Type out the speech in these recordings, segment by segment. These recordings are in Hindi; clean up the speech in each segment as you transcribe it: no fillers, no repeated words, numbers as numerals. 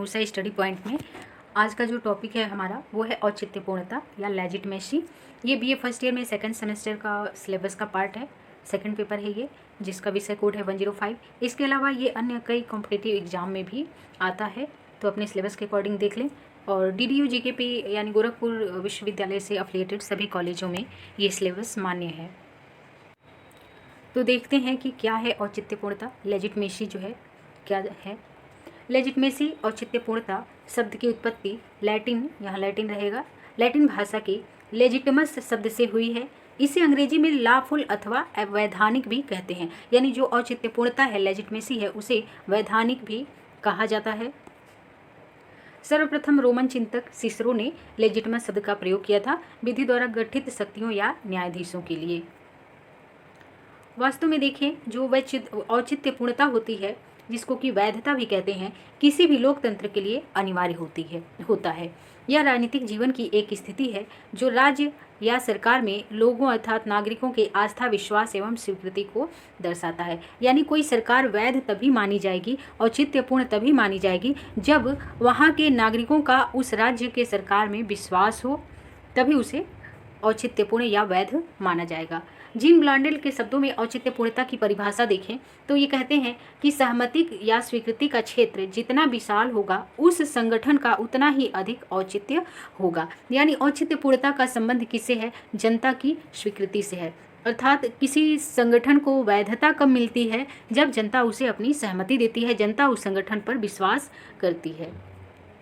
ऊषा स्टडी पॉइंट में आज का जो टॉपिक है हमारा वो है औचित्यपूर्णता या लेजिटमेसी। ये बीए फर्स्ट ईयर में सेकंड सेमेस्टर का सिलेबस का पार्ट है, सेकंड पेपर है ये, जिसका विषय कोड है 105। इसके अलावा ये अन्य कई कॉम्पिटिटिव एग्जाम में भी आता है, तो अपने सिलेबस के अकॉर्डिंग देख लें। और DDU GKP यानी गोरखपुर विश्वविद्यालय से अफिलिएटेड सभी कॉलेजों में ये सिलेबस मान्य है। तो देखते हैं कि क्या है औचित्यपूर्णता, लेजिटमेसी जो है क्या है। लेजिटमेसी औचित्यपूर्णता शब्द की उत्पत्ति लैटिन, यहाँ लैटिन रहेगा, लैटिन भाषा के लेजिटिमस शब्द से हुई है। इसे अंग्रेजी में लॉफुल अथवा वैधानिक भी कहते हैं, यानी जो औचित्यपूर्णता है, लेजिटमेसी है, उसे वैधानिक भी कहा जाता है। सर्वप्रथम रोमन चिंतक सिसरो ने लेजिटिमस शब्द का प्रयोग किया था विधि द्वारा गठित शक्तियों या न्यायाधीशों के लिए। वास्तव में देखें, जो औचित्यपूर्णता होती है, जिसको कि वैधता भी कहते हैं, किसी भी लोकतंत्र के लिए अनिवार्य होता है। यह राजनीतिक जीवन की एक स्थिति है जो राज्य या सरकार में लोगों अर्थात नागरिकों के आस्था, विश्वास एवं स्वीकृति को दर्शाता है। यानी कोई सरकार वैध तभी मानी जाएगी, औचित्यपूर्ण तभी मानी जाएगी जब वहाँ के नागरिकों का उस राज्य के सरकार में विश्वास हो, तभी उसे औचित्यपूर्ण या वैध माना जाएगा। जीन ब्लांडेल के शब्दों में औचित्यपूर्णता की परिभाषा देखें तो ये कहते हैं कि सहमति या स्वीकृति का क्षेत्र जितना विशाल होगा, उस संगठन का उतना ही अधिक औचित्य होगा। यानी औचित्यपूर्णता का संबंध किससे है? जनता की स्वीकृति से है। अर्थात किसी संगठन को वैधता कब मिलती है? जब जनता उसे अपनी सहमति देती है, जनता उस संगठन पर विश्वास करती है।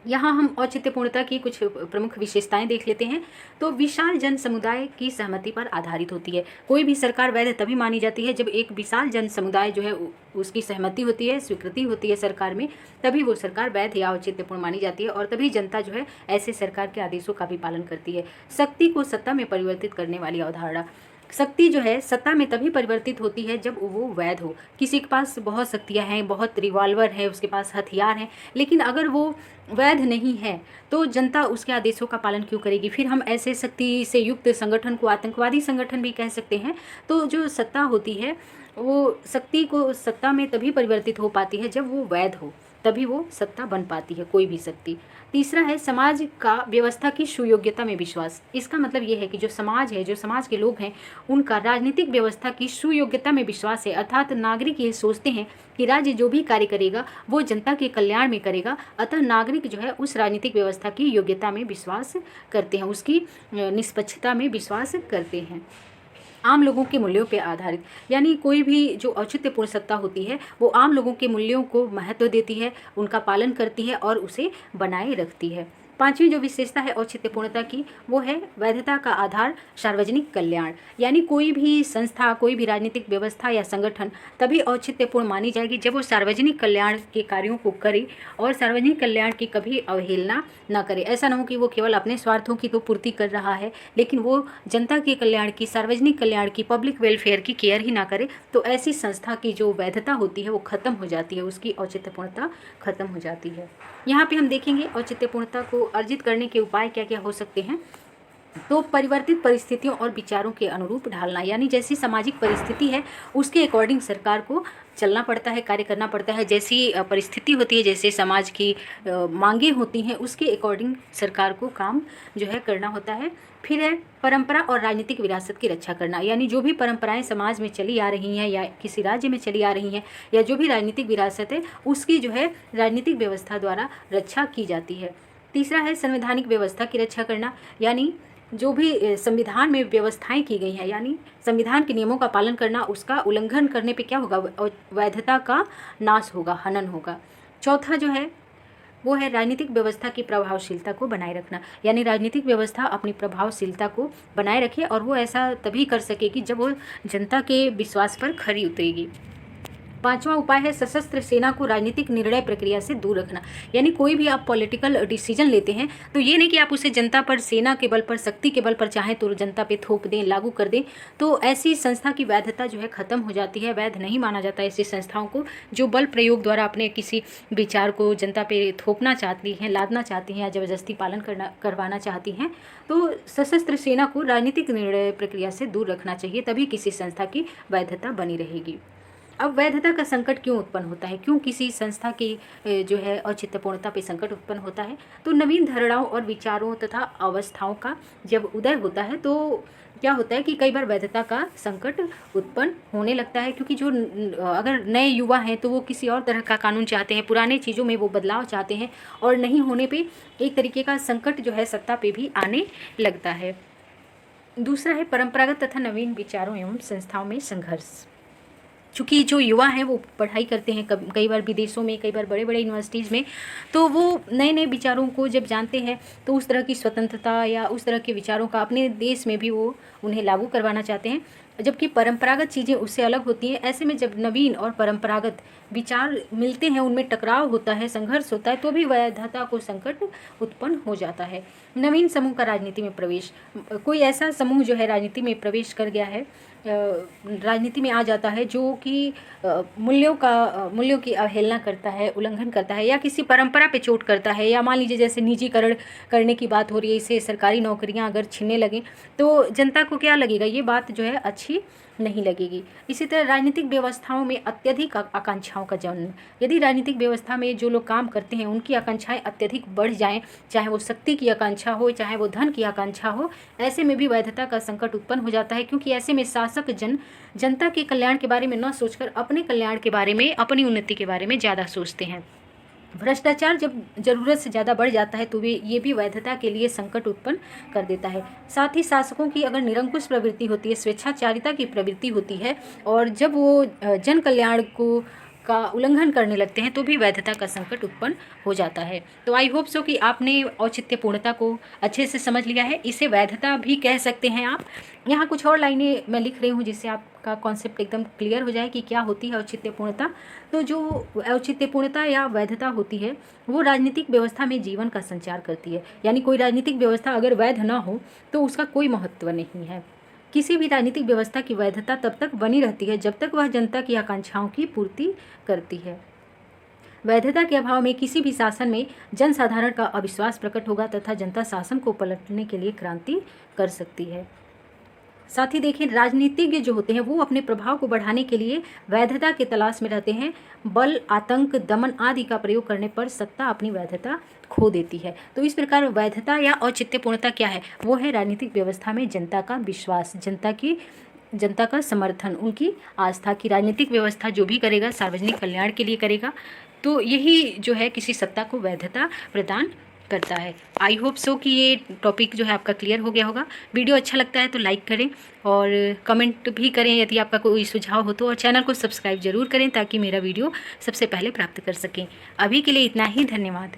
यहाँ हम औचित्यपूर्णता की कुछ प्रमुख विशेषताएं देख लेते हैं। तो विशाल जन समुदाय की सहमति पर आधारित होती है। कोई भी सरकार वैध तभी मानी जाती है जब एक विशाल जन समुदाय जो है उसकी सहमति होती है, स्वीकृति होती है सरकार में, तभी वो सरकार वैध या औचित्यपूर्ण मानी जाती है और तभी जनता जो है ऐसे सरकार के आदेशों का भी पालन करती है। शक्ति को सत्ता में परिवर्तित करने वाली अवधारणा, शक्ति जो है सत्ता में तभी परिवर्तित होती है जब वो वैध हो। किसी के पास बहुत शक्तियाँ हैं, बहुत रिवॉल्वर है, उसके पास हथियार हैं, लेकिन अगर वो वैध नहीं है तो जनता उसके आदेशों का पालन क्यों करेगी? फिर हम ऐसे शक्ति से युक्त संगठन को आतंकवादी संगठन भी कह सकते हैं। तो जो सत्ता होती है वो शक्ति को सत्ता में तभी परिवर्तित हो पाती है जब वो वैध हो, तभी वो सत्ता बन पाती है कोई भी शक्ति। तीसरा है समाज का व्यवस्था की सुयोग्यता में विश्वास। इसका मतलब ये है कि जो समाज है, जो समाज के लोग हैं, उनका राजनीतिक व्यवस्था की सुयोग्यता में विश्वास है। अर्थात नागरिक ये सोचते हैं कि राज्य जो भी कार्य करेगा वो जनता के कल्याण में करेगा, अतः नागरिक जो है उस राजनीतिक व्यवस्था की योग्यता में विश्वास करते हैं, उसकी निष्पक्षता में विश्वास करते हैं। आम लोगों के मूल्यों पर आधारित, यानी कोई भी जो औचित्यपूर्ण सत्ता होती है वो आम लोगों के मूल्यों को महत्व देती है, उनका पालन करती है और उसे बनाए रखती है। पांचवी जो विशेषता है औचित्यपूर्णता की वो है वैधता का आधार सार्वजनिक कल्याण। यानी कोई भी संस्था, कोई भी राजनीतिक व्यवस्था या संगठन तभी औचित्यपूर्ण मानी जाएगी जब वो सार्वजनिक कल्याण के कार्यों को करे और सार्वजनिक कल्याण की कभी अवहेलना न करे। ऐसा न हो कि वो केवल अपने स्वार्थों की तो पूर्ति कर रहा है लेकिन वो जनता के कल्याण की, सार्वजनिक कल्याण की, पब्लिक वेलफेयर की केयर ही ना करे। तो ऐसी संस्था की जो वैधता होती है वो खत्म हो जाती है, उसकी औचित्यपूर्णता खत्म हो जाती है। यहाँ पे हम देखेंगे औचित्यपूर्णता को अर्जित करने के उपाय क्या क्या हो सकते हैं। तो परिवर्तित परिस्थितियों और विचारों के अनुरूप ढालना, यानी जैसी सामाजिक परिस्थिति है उसके अकॉर्डिंग सरकार को चलना पड़ता है, कार्य करना पड़ता है। जैसी परिस्थिति होती है, जैसे समाज की मांगे होती हैं, उसके अकॉर्डिंग सरकार को काम जो है करना होता है। फिर है परंपरा और राजनीतिक विरासत की रक्षा करना, यानी जो भी परंपराएं समाज में चली आ रही हैं या किसी राज्य में चली आ रही हैं या जो भी राजनीतिक विरासत है उसकी जो है राजनीतिक व्यवस्था द्वारा रक्षा की जाती है। तीसरा है संवैधानिक व्यवस्था की रक्षा करना, यानी जो भी संविधान में व्यवस्थाएं की गई हैं, यानी संविधान के नियमों का पालन करना, उसका उल्लंघन करने पे क्या होगा? वैधता का नाश होगा, हनन होगा। चौथा जो है वो है राजनीतिक व्यवस्था की प्रभावशीलता को बनाए रखना, यानी राजनीतिक व्यवस्था अपनी प्रभावशीलता को बनाए रखे और वो ऐसा तभी कर सकेगी जब वो जनता के विश्वास पर खरी उतरेगी। पांचवा उपाय है सशस्त्र सेना को राजनीतिक निर्णय प्रक्रिया से दूर रखना, यानी कोई भी आप पॉलिटिकल डिसीजन लेते हैं तो ये नहीं कि आप उसे जनता पर, सेना के बल पर, शक्ति के बल पर चाहें तो जनता पे थोप दें, लागू कर दें। तो ऐसी संस्था की वैधता जो है खत्म हो जाती है, वैध नहीं माना जाता ऐसी संस्थाओं को जो बल प्रयोग द्वारा अपने किसी विचार को जनता पे थोपना चाहती हैं, लादना चाहती हैं या जबरदस्ती पालन करवाना चाहती हैं। तो सशस्त्र सेना को राजनीतिक निर्णय प्रक्रिया से दूर रखना चाहिए, तभी किसी संस्था की वैधता बनी रहेगी। अब वैधता का संकट क्यों उत्पन्न होता है, क्यों किसी संस्था की जो है औचित्यपूर्णता पे संकट उत्पन्न होता है? तो नवीन धारणाओं और विचारों तथा अवस्थाओं का जब उदय होता है तो क्या होता है कि कई बार वैधता का संकट उत्पन्न होने लगता है, क्योंकि जो अगर नए युवा हैं तो वो किसी और तरह का कानून चाहते हैं, पुराने चीज़ों में वो बदलाव चाहते हैं, और नहीं होने पे एक तरीके का संकट जो है सत्ता पे भी आने लगता है। दूसरा है परंपरागत तथा नवीन विचारों एवं संस्थाओं में संघर्ष। चूँकि जो युवा हैं वो पढ़ाई करते हैं कई बार विदेशों में, कई बार बड़े बड़े यूनिवर्सिटीज़ में, तो वो नए नए विचारों को जब जानते हैं तो उस तरह की स्वतंत्रता या उस तरह के विचारों का अपने देश में भी वो उन्हें लागू करवाना चाहते हैं, जबकि परंपरागत चीज़ें उससे अलग होती हैं। ऐसे में जब नवीन और परंपरागत विचार मिलते हैं, उनमें टकराव होता है, संघर्ष होता है, तो भी वैधता को संकट उत्पन्न हो जाता है। नवीन समूह का राजनीति में प्रवेश। कोई ऐसा समूह जो है राजनीति में प्रवेश कर गया है, राजनीति में आ जाता है, जो कि मूल्यों की अवहेलना करता है, उल्लंघन करता है, या किसी परंपरा पे चोट करता है, या मान लीजिए जैसे निजीकरण करने की बात हो रही है, इससे सरकारी नौकरियां अगर छीनने लगें तो जनता को क्या लगेगा, ये बात जो है अच्छी नहीं लगेगी। इसी तरह राजनीतिक व्यवस्थाओं में अत्यधिक आकांक्षाओं का जन्म। यदि राजनीतिक व्यवस्था में जो लोग काम करते हैं उनकी आकांक्षाएं अत्यधिक बढ़ जाएं, चाहे वो शक्ति की आकांक्षा हो, चाहे वो धन की आकांक्षा हो, ऐसे में भी वैधता का संकट उत्पन्न हो जाता है, क्योंकि ऐसे में शासक जनता के कल्याण के बारे में न सोचकर अपने कल्याण के बारे में, अपनी उन्नति के बारे में ज़्यादा सोचते हैं। भ्रष्टाचार जब ज़रूरत से ज़्यादा बढ़ जाता है तो ये भी वैधता के लिए संकट उत्पन्न कर देता है। साथ ही शासकों की अगर निरंकुश प्रवृत्ति होती है, स्वेच्छाचारिता की प्रवृत्ति होती है, और जब वो जन कल्याण का उल्लंघन करने लगते हैं तो भी वैधता का संकट उत्पन्न हो जाता है। तो आई होप सो कि आपने औचित्यपूर्णता को अच्छे से समझ लिया है। इसे वैधता भी कह सकते हैं आप। यहाँ कुछ और लाइनें मैं लिख रही हूँ जिससे आपका कॉन्सेप्ट एकदम क्लियर हो जाए कि क्या होती है औचित्यपूर्णता। तो जो औचित्यपूर्णता या वैधता होती है वो राजनीतिक व्यवस्था में जीवन का संचार करती है। यानी कोई राजनीतिक व्यवस्था अगर वैध ना हो तो उसका कोई महत्व नहीं है। किसी भी राजनीतिक व्यवस्था की वैधता तब तक बनी रहती है जब तक वह जनता की आकांक्षाओं की पूर्ति करती है। वैधता के अभाव में किसी भी शासन में जनसाधारण का अविश्वास प्रकट होगा तथा जनता शासन को पलटने के लिए क्रांति कर सकती है। साथ ही देखिए, राजनीतिज्ञ जो होते हैं वो अपने प्रभाव को बढ़ाने के लिए वैधता की तलाश में रहते हैं। बल, आतंक, दमन आदि का प्रयोग करने पर सत्ता अपनी वैधता खो देती है। तो इस प्रकार वैधता या औचित्यपूर्णता क्या है, वो है राजनीतिक व्यवस्था में जनता का विश्वास, जनता का समर्थन, उनकी आस्था की राजनीतिक व्यवस्था जो भी करेगा सार्वजनिक कल्याण के लिए करेगा, तो यही जो है किसी सत्ता को वैधता प्रदान करता है। आई होप सो कि ये टॉपिक जो है आपका क्लियर हो गया होगा। वीडियो अच्छा लगता है तो लाइक करें और कमेंट भी करें यदि आपका कोई सुझाव हो तो, और चैनल को सब्सक्राइब जरूर करें ताकि मेरा वीडियो सबसे पहले प्राप्त कर सकें। अभी के लिए इतना ही, धन्यवाद।